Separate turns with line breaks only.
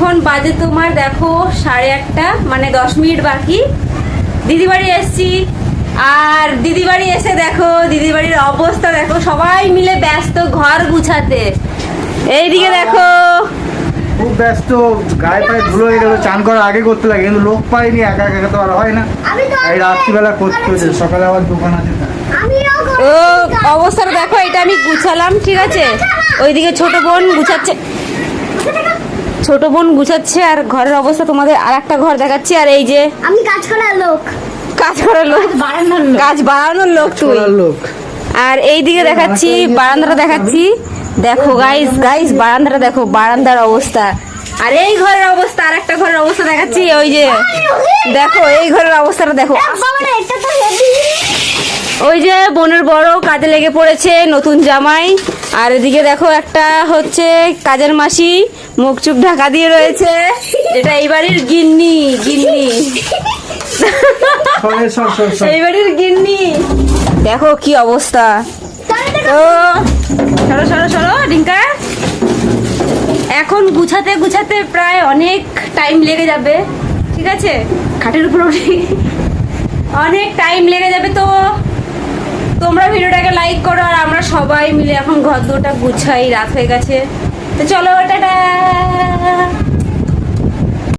এখন বাজে তোমার দেখো 1:30, মানে 10 মিনিট বাকি। দিদি বাড়ি এসছি, আর দিদি বাড়ি এসে দেখো দিদি বাড়ির অবস্থা দেখো, সবাই মিলে ব্যস্ত ঘর গুছাতে। এইদিকে দেখো
খুব ব্যস্ত, গায়ে পায়ে ধুলো হয়ে গেল, চান করার আগে করতে লাগে, কিন্তু লোক পাইনি, একা একা তো আর হয় না, এই রাত্রিবেলা করতে হচ্ছে, সকালে আবার দোকান আছে।
ও অবস্থাটা দেখো, এটা আমি গুছালাম, ঠিক আছে। ওইদিকে ছোট বোন গুছাচ্ছে, আর ঘরের অবস্থা তোমাদের আর একটা ঘর দেখাচ্ছি। আর এই যে
আমি কাজ করার লোক,
কাজ বাড়ানোর লোক তুই। আর এইদিকে দেখাচ্ছি বারান্দাটা দেখাচ্ছি, দেখো গাইস বারান্দাটা দেখো, বারান্দার অবস্থা। আর এই ঘরের অবস্থা, আর একটা ঘরের অবস্থা দেখাচ্ছি, ওই যে দেখো এই ঘরের অবস্থাটা দেখো। ওই যে বোনের বড় কাজে লেগে পড়েছে, নতুন জামাই। আর এদিকে দেখো একটা হচ্ছে কাজের মাসি, মুখ চুপ ঢাকা দিয়ে রয়েছে, যেটা এই বাড়ির গিন্নি। এই বাড়ির গিন্নি দেখো কি অবস্থা। তো সরো রিঙ্কা, এখন গুছাতে প্রায় অনেক টাইম লেগে যাবে, ঠিক আছে। খাটের উপর অনেক টাইম লেগে যাবে। তো তোমরা ভিডিওটাকে লাইক করো, আর আমরা সবাই মিলে এখন ঘর দুটা গুছাই, রাত হয়ে গেছে। তো চলো, টাটা।